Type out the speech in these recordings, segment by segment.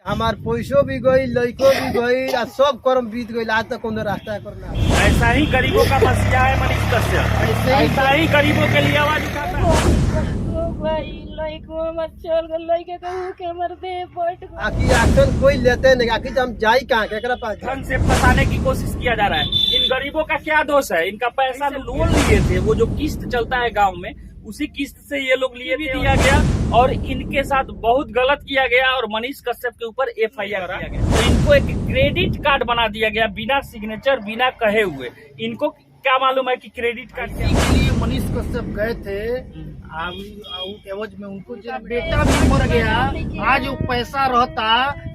हमार पैसों भी गई, लड़को भी गई, सब कर्म बीत गई। आज तक कोनो रास्ता करना। ऐसा ही गरीबों का मसीहा है मनीष कश्यप। ऐसा ही गरीबों के लिए आवाज उठाता है। आखिर एक्शन कोई लेते नहीं। आखिर हम जाई कहाँ केकरा पास? धन से फंसाने की कोशिश किया जा रहा है। इन गरीबों का क्या दोष है? इनका पैसा लोन लिए थे, वो जो किस्त चलता है गांव में, उसी किस्त से ये लोग लिए भी दिया गया और इनके साथ बहुत गलत किया गया और मनीष कश्यप के ऊपर एफआईआर किया गया। तो इनको एक क्रेडिट कार्ड बना दिया गया बिना सिग्नेचर, बिना कहे हुए। इनको क्या मालूम है कि क्रेडिट कार्ड के लिए मनीष कश्यप गए थे। एवज में उनको जब बेटा भी मर गया, आज वो पैसा रहता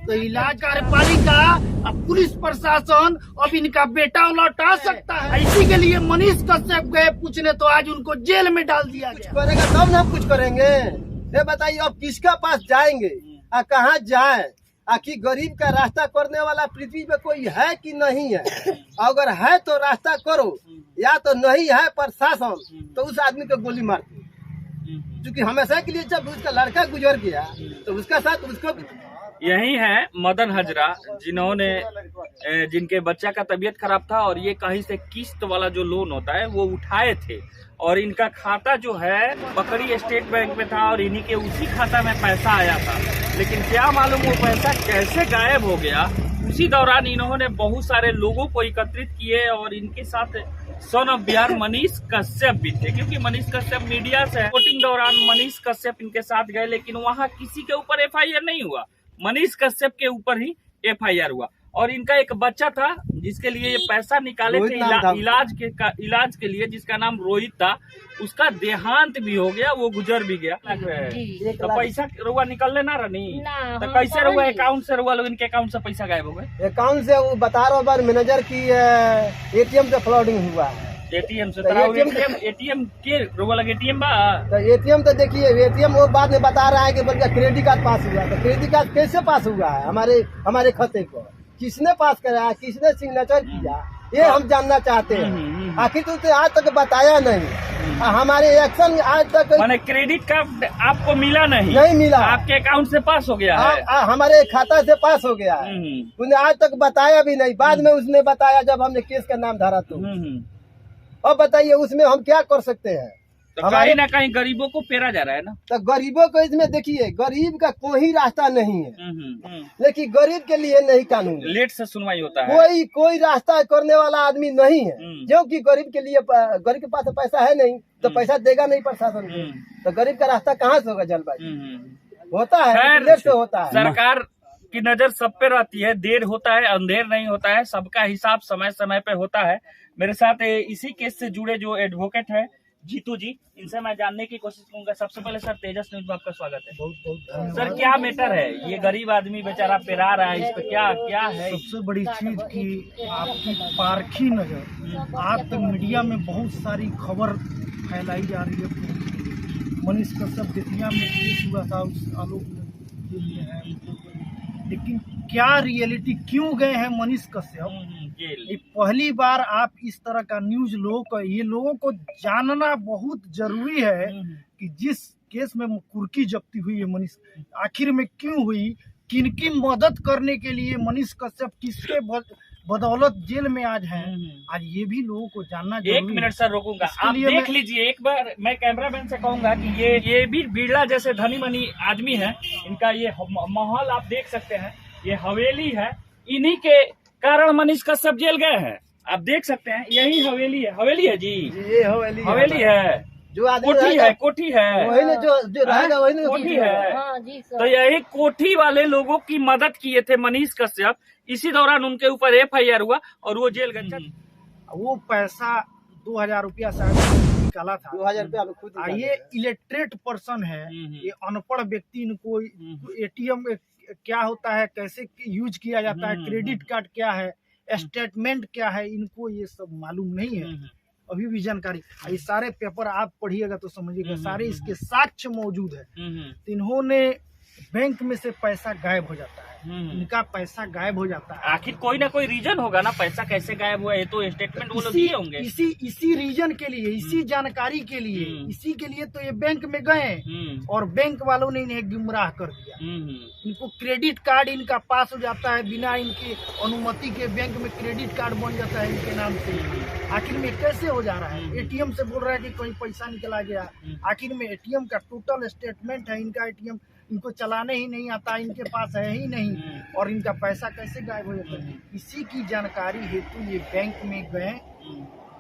तो इलाज कार्यपालिका अब पुलिस प्रशासन अब इनका बेटा लौटा सकता है। इसी के लिए मनीष कश्यप गए पूछने, तो आज उनको जेल में डाल दिया गया। करेगा तब ना कुछ करेंगे। ये बताइए अब किसका पास जाएंगे, कहाँ जाए? आखिर गरीब का रास्ता करने वाला पृथ्वी पे कोई है कि नहीं है? अगर है तो रास्ता करो, या तो नहीं है प्रशासन तो उस आदमी को गोली मार दो। क्योंकि हमेशा के लिए जब उसका लड़का गुजर गया तो उसका साथ उसको भी। यही है मदन हजरा, जिनके बच्चा का तबीयत खराब था और ये कहीं से किस्त वाला जो लोन होता है वो उठाए थे और इनका खाता जो है पकड़ी स्टेट बैंक में था और इन्हीं के उसी खाता में पैसा आया था। लेकिन क्या मालूम वो पैसा कैसे गायब हो गया। उसी दौरान इन्होंने बहुत सारे लोगों को एकत्रित किए और इनके साथ सन ऑफ बिहार मनीष कश्यप भी थे, क्योंकि मनीष कश्यप मीडिया से वोटिंग दौरान मनीष कश्यप इनके साथ गए, लेकिन वहाँ किसी के ऊपर एफआईआर नहीं हुआ। मनीष कश्यप के ऊपर ही एफआईआर हुआ और इनका एक बच्चा था जिसके लिए ये पैसा निकाले थे इलाज के लिए, जिसका नाम रोहित था। उसका देहांत भी हो गया, वो गुजर भी गया। तो पैसा रुआ निकलने ना रही तो कैसे रुआ अकाउंट से रुआ लोग इनके अकाउंट से पैसा गायब हो गए? अकाउंट से वो बता रहा बार मैनेजर की एटीएम से फ्रॉडिंग हुआ। एटीएम से एटीएम के रुआ लगे एटीएम बा तो एटीएम तो देखिए, एटीएम वो बाद में बता रहा है कि बल्कि क्रेडिट कार्ड पास हुआ। तो क्रेडिट कार्ड कैसे पास हुआ है हमारे खाते को? किसने पास कराया, किसने सिग्नेचर किया, ये हम जानना चाहते हैं। आखिर तो आज तक बताया नहीं। हमारे एक्शन आज तक मैंने क्रेडिट कार्ड आपको मिला नहीं मिला। आपके अकाउंट से पास हो गया है? हमारे खाता से पास हो गया है। उन्हें आज तक बताया भी नहीं। बाद में उसने बताया जब हमने केस का नाम धरा। तो अब बताइए उसमें हम क्या कर सकते हैं? तो कहीं ना कहीं गरीबों को पेरा जा रहा है ना। तो गरीबों को इसमें देखिए, गरीब का कोई रास्ता नहीं है। लेकिन गरीब के लिए नहीं कानून, लेट से सुनवाई होता है। कोई रास्ता करने वाला आदमी नहीं है, क्योंकि गरीब के लिए, गरीब के पास पैसा है नहीं तो पैसा देगा नहीं प्रशासन को। तो गरीब का रास्ता कहाँ से होगा? जल्दबाजी होता है, लेट से होता है। सरकार की नजर सब पे रहती है, देर होता है अंधेर नहीं होता है, सबका हिसाब समय समय पे होता है। मेरे साथ इसी केस से जुड़े जो एडवोकेट है जीतू जी, इनसे मैं जानने की कोशिश करूंगा। सबसे पहले सर, तेजस न्यूज में आपका स्वागत है। बहुत बहुत धन्यवाद। सर, क्या मैटर है? ये गरीब आदमी बेचारा पेरा रहा है, इस पे क्या है? सबसे बड़ी चीज की आपकी पारखी नजर, आज तक मीडिया में बहुत सारी खबर फैलाई जा रही है। मनीष कश्यप बेतिया में केस हुआ था, उस आलोक में है, लेकिन क्या रियलिटी क्यों गए हैं मनीष कश्यप? ये पहली बार आप इस तरह का न्यूज लोगों को जानना बहुत जरूरी है कि जिस केस में कुर्की जब्ती हुई है मनीष, आखिर में क्यों हुई, किनकी मदद करने के लिए मनीष कश्यप किसके बदौलत जेल में आज हैं, आज ये भी लोगों को जानना जरूरी है। 1 मिनट सर रोकूंगा, आप देख लीजिए एक बार। मैं कैमरामैन से कहूंगा कि ये भी बिरला जैसे धनी मनी आदमी है। इनका ये माहौल आप देख सकते हैं, ये हवेली है। इन्हीं के कारण मनीष कश्यप जेल गए हैं। आप देख सकते हैं, यही हवेली है जी, ये हवेली है। जो कोठी है वही ने जो रहेगा वही ने कोठी है। तो यही कोठी वाले लोगों की मदद किए थे मनीष कश्यप। इसी दौरान उनके ऊपर एफआईआर हुआ और वो जेल गए। वो पैसा 2000 रुपया शायद निकाला था। 2000 रुपया खुद। ये इलिटरेट पर्सन है, ये अनपढ़ व्यक्ति, इनको एटीएम क्या होता है, कैसे यूज किया जाता है, क्रेडिट कार्ड क्या है, स्टेटमेंट क्या है, इनको ये सब मालूम नहीं है। अभी भी जानकारी, ये सारे पेपर आप पढ़िएगा तो समझिएगा, सारे इसके साक्ष्य मौजूद है। तो इन्होंने बैंक में से पैसा गायब हो जाता है, इनका पैसा गायब हो जाता है। आखिर कोई ना कोई रीजन होगा ना, पैसा कैसे गायब हुआ है, तो स्टेटमेंट वो लोग दिए होंगे। इसी रीजन के लिए, इसी जानकारी के लिए, इसी के लिए तो ये बैंक में गए और बैंक वालों ने इन्हें गुमराह कर दिया। इनको क्रेडिट कार्ड इनका पास हो जाता है, बिना इनकी अनुमति के बैंक में क्रेडिट कार्ड बन जाता है इनके नाम से। आखिर में कैसे हो जा रहा है? एटीएम से बोल रहा है कि कहीं पैसा निकला गया, आखिर में एटीएम का टोटल स्टेटमेंट है, इनका एटीएम इनको चलाने ही नहीं आता, इनके पास है ही नहीं, और इनका पैसा कैसे गायब हो जाता है? इसी की जानकारी हेतु ये बैंक में गए,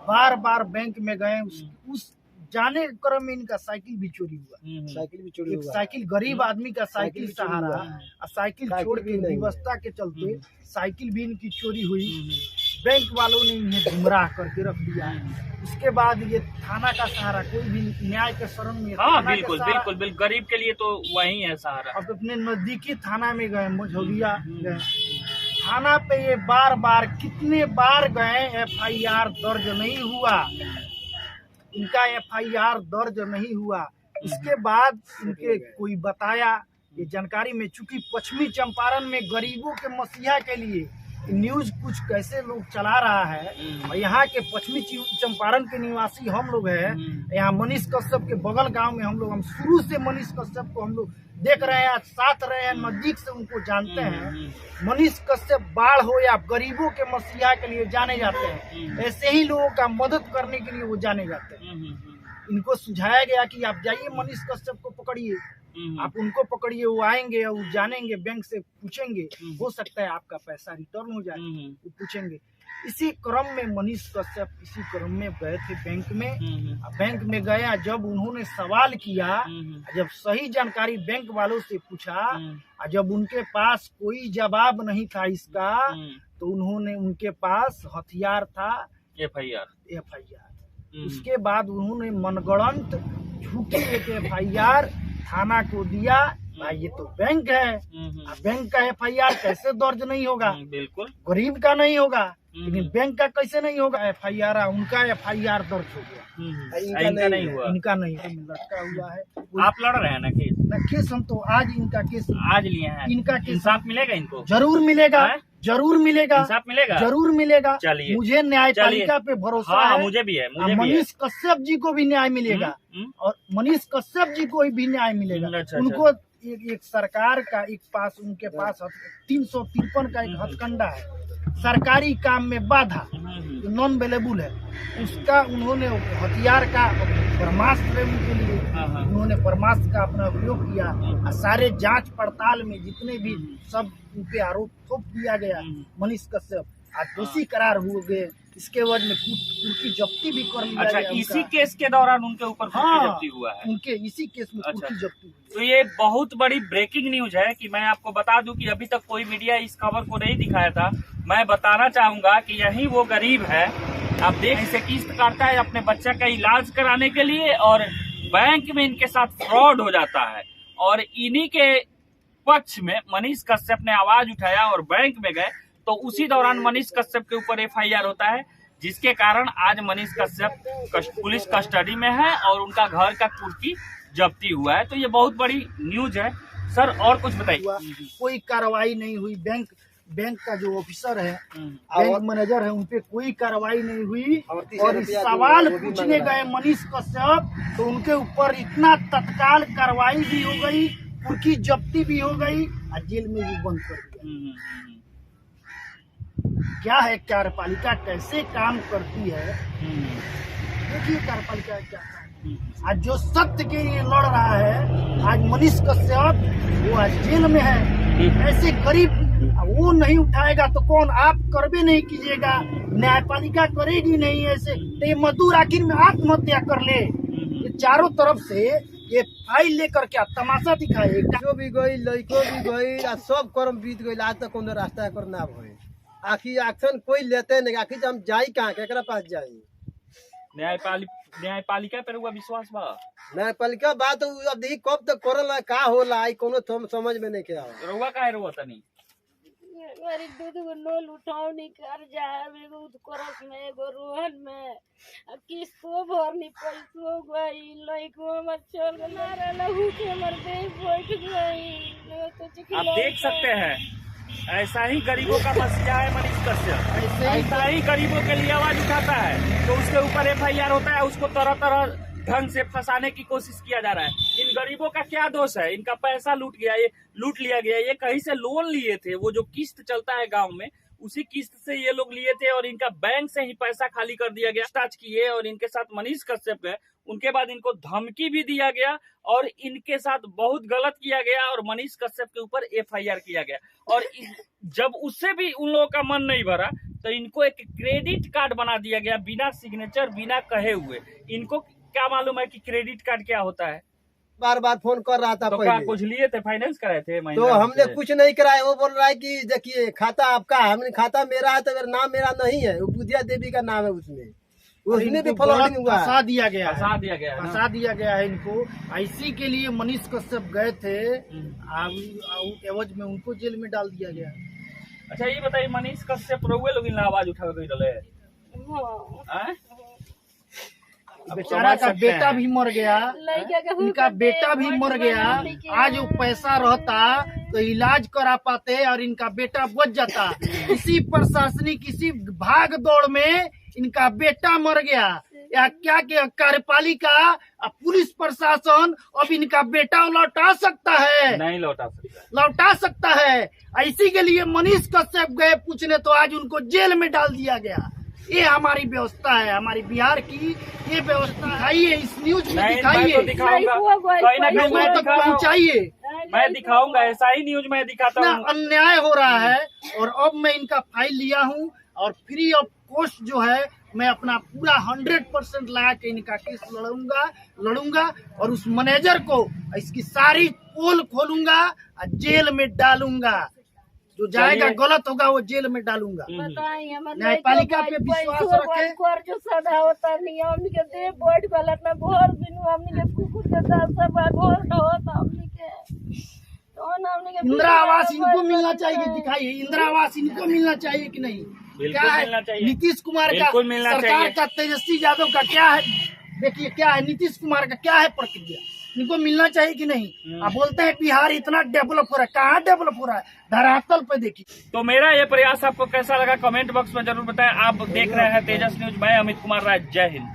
बार बार बैंक में गए। उस जाने के क्रम में इनका साइकिल भी चोरी हुआ। साइकिल भी चोरी हुआ। साइकिल गरीब आदमी का साइकिल सहारा, और साइकिल छोड़ के व्यवस्था के चलते साइकिल भी इनकी चोरी हुई। बैंक वालों ने इन्हें गुमराह करके रख दिया। उसके बाद ये थाना का सहारा, कोई भी न्याय के शरण में। हाँ बिल्कुल बिल्कुल बिल्कुल, गरीब के लिए तो वही है सहारा। अब अपने नजदीकी थाना में गए, मझौलिया गए, थाना पे ये बार बार कितने बार गए, FIR दर्ज नहीं हुआ, इनका FIR दर्ज नहीं हुआ। इसके बाद इनके कोई बताया, ये जानकारी में, चूंकि पश्चिमी चंपारण में गरीबों के मसीहा के लिए न्यूज कुछ कैसे लोग चला रहा है, और यहाँ के पश्चिमी चंपारण के निवासी हम लोग हैं। यहाँ मनीष कश्यप के बगल गांव में हम शुरू से मनीष कश्यप को हम लोग देख रहे हैं, साथ रहे हैं, नजदीक से उनको जानते हैं। मनीष कश्यप बाढ़ हो या गरीबों के मसीहा के लिए जाने जाते हैं, ऐसे ही लोगों का मदद करने के लिए वो जाने जाते हैं। इनको सुझाया गया कि आप जाइए मनीष कश्यप को पकड़िए, आप उनको पकड़िए, वो आएंगे और जानेंगे, बैंक से पूछेंगे, हो सकता है आपका पैसा रिटर्न हो जाए, वो पूछेंगे। इसी क्रम में मनीष कश्यप इसी क्रम में गए थे बैंक में। बैंक में गया, जब उन्होंने सवाल किया, जब सही जानकारी बैंक वालों से पूछा, जब उनके पास कोई जवाब नहीं था इसका, तो उन्होंने, उनके पास हथियार था FIR। उसके बाद उन्होंने मनगढ़ंत झूठी एक FIR थाना को दिया। भाई ये तो बैंक है, बैंक का FIR कैसे दर्ज नहीं होगा? बिल्कुल, गरीब का नहीं होगा, लेकिन बैंक का कैसे नहीं होगा FIR? उनका FIR दर्ज हो गया, इनका नहीं हुआ, इनका नहीं लटका हुआ है। आप लड़ रहे हैं ना केस? हम तो आज इनका केस आज लिए हैं। इनका केस इंसाफ मिलेगा इनको? जरूर मिलेगा, जरूर मिलेगा, इंसाफ मिलेगा, जरूर मिलेगा। चलिए, मुझे न्यायपालिका पे भरोसा है। मुझे भी है, मुझे भी है। मनीष कश्यप जी को भी न्याय मिलेगा, और मनीष कश्यप जी को भी न्याय मिलेगा। उनको एक सरकार का एक पास, उनके पास 353 का एक हथकंडा है, सरकारी काम में बाधा, नॉन अवेलेबल है, उसका उन्होंने हथियार का ब्रह्मास्त्र उनके लिए, उन्होंने ब्रह्मास्त्र का अपना उपयोग किया। और सारे जांच पड़ताल में जितने भी सब उनके आरोप थोप दिया गया, मनीष कश्यप आज दोषी करार हो गए। इसके वजह में उनकी जब्ती भी कर लिया गया। इसी केस के दौरान उनके ऊपर जब्ती हुआ है, उनके इसी केस में कुर्की जब्ती हुई। तो ये बहुत बड़ी ब्रेकिंग न्यूज है कि मैं आपको बता दूं कि अभी तक कोई मीडिया इस खबर को नहीं दिखाया था। मैं बताना चाहूंगा कि यही वो गरीब है, आप देख, इसे किस्त काटता है अपने बच्चा का इलाज कराने के लिए, और बैंक में इनके साथ फ्रॉड हो जाता है। और इन्हीं के पक्ष में मनीष कश्यप ने आवाज उठाया और बैंक में गए, तो उसी दौरान मनीष कश्यप के ऊपर FIR होता है, जिसके कारण आज मनीष कश्यप पुलिस कस्टडी में है और उनका घर का कुर्की जब्ती हुआ है। तो ये बहुत बड़ी न्यूज है। सर और कुछ बताइए। कोई कार्रवाई नहीं हुई, बैंक का जो ऑफिसर है, बैंक मैनेजर है, उनपे कोई कार्रवाई नहीं हुई। और सवाल पूछने गए मनीष कश्यप, तो उनके ऊपर इतना तत्काल कार्रवाई भी हो गई, कुर्की जब्ती भी हो गई, और जेल में भी बंद कर दिया। क्या है कार्यपालिका, कैसे काम करती है? देखिए कार्यपालिका क्या है। आज जो सत्य के लिए लड़ रहा है, आज मनीष कश्यप, वो आज जेल में है। ऐसे गरीब वो नहीं उठाएगा तो कौन? आप करबे नहीं कीजिएगा, न्यायपालिका करेगी नहीं। ऐसे तो ये मजदूर आखिर में आत्महत्या कर ले। ये चारों तरफ से ये फाइल लेकर क्या तमाशा दिखाए? जो भी गई, लड़को भी गई, सब कर्म बीत गई, आज तक कोनो रास्ता करना भइल। आखिर एक्शन कोई लेते नहीं, आखिर हम जाई कहाँ, केकरा पास जाई? न्यायपालिका पर हुआ विश्वास बा? न्यायपालिका बात अब देखी कब तक करल, का होला, आई कोनो समझ में नहीं के आवा। रोवा काहे रोवा तनी? हमारी दूध को लोन उठाओ नहीं कर जाए एगो उत्कर्ष में एगो रोहन में अब किस्तो भरनी पैसो गई लइको हमर चल ना रहू के हमर दे बैठ गई तो आप देख सकते हैं ऐसा ही गरीबों का मसीहा है मनीष कश्यप। ऐसा ही गरीबों के लिए आवाज उठाता है तो उसके ऊपर FIR होता है, उसको तरह तरह ढंग से फंसाने की कोशिश किया जा रहा है। इन गरीबों का क्या दोष है? इनका पैसा लूट लिया गया। ये कहीं से लोन लिए थे, वो जो किस्त चलता है गांव में उसी किस्त से ये लोग लिए थे और इनका बैंक से ही पैसा खाली कर दिया गया। टच किए और इनके साथ मनीष कश्यप है, उनके बाद इनको धमकी भी दिया गया और इनके साथ बहुत गलत किया गया और मनीष कश्यप के ऊपर FIR किया गया। और जब उससे भी उन लोगों का मन नहीं भरा तो इनको एक क्रेडिट कार्ड बना दिया गया बिना सिग्नेचर, बिना कहे हुए। इनको क्या मालूम है कि क्रेडिट कार्ड क्या होता है? बार बार फोन कर रहा था तो पहले। क्या कुछ लिए थे, फाइनेंस कराए थे? तो हमने कुछ नहीं कराया। वो बोल रहा है कि देखिए खाता आपका है। हमने खाता मेरा है तो नाम मेरा नहीं है, वो बुधिया देवी का नाम है। उसमें भी फ्रॉडिंग हुआ, फंसा दिया गया है, फंसा दिया गया है इनको। इसी के लिए मनीष कश्यप गए थे, एवज में उनको जेल में डाल दिया गया। अच्छा ये बताइए, मनीष कश्यप रउए लोग इन आवाज उठा के रहे? बेचारा का बेटा भी मर गया, इनका बेटा भी मर गया। आज वो पैसा रहता तो इलाज करा पाते और इनका बेटा बच जाता। इसी प्रशासनिक इसी भाग दौड़ में इनका बेटा मर गया। या क्या कार्यपालिका पुलिस प्रशासन अब इनका बेटा लौटा सकता है? नहीं लौटा सकता है। इसी के लिए मनीष कश्यप गए पूछने तो आज उनको जेल में डाल दिया गया। ये हमारी व्यवस्था है, हमारी बिहार की ये व्यवस्था। दिखाइए इस न्यूज में, दिखाइए, मैं तक पहुँचाइए। मैं दिखाऊंगा, ऐसा ही न्यूज में दिखाता हूँ। अन्याय हो रहा है और अब मैं इनका फाइल लिया हूँ और फ्री ऑफ कॉस्ट जो है मैं अपना पूरा 100% लगा के इनका केस लड़ूंगा और उस मैनेजर को इसकी सारी पोल खोलूंगा और जेल में डालूंगा। जो जाएगा गलत होगा वो जेल में डालूंगा। न्यायपालिका पे विश्वास रखे। जो सदा होता नियम के दे बोर्ड गलत में भोर दिन हमनी के कुकुर के दाल सब भोर न होता हमनी के तो इंदिरा आवास इनको मिलना चाहिए। दिखाइए इंदिरा आवास इनको मिलना चाहिए कि नहीं? क्या है नीतीश कुमार का, सरकार का, तेजस्वी यादव का क्या है? देखिए क्या है नीतीश कुमार का क्या है प्रक्रिया? इनको मिलना चाहिए कि नहीं? आप बोलते हैं बिहार इतना डेवलप हो रहा है, कहाँ डेवलप हो रहा है? धरातल पे देखिए। तो मेरा ये प्रयास आपको कैसा लगा कमेंट बॉक्स में जरूर बताएं। आप देख रहे हैं तेजस न्यूज, मैं अमित कुमार राय। जय हिंद।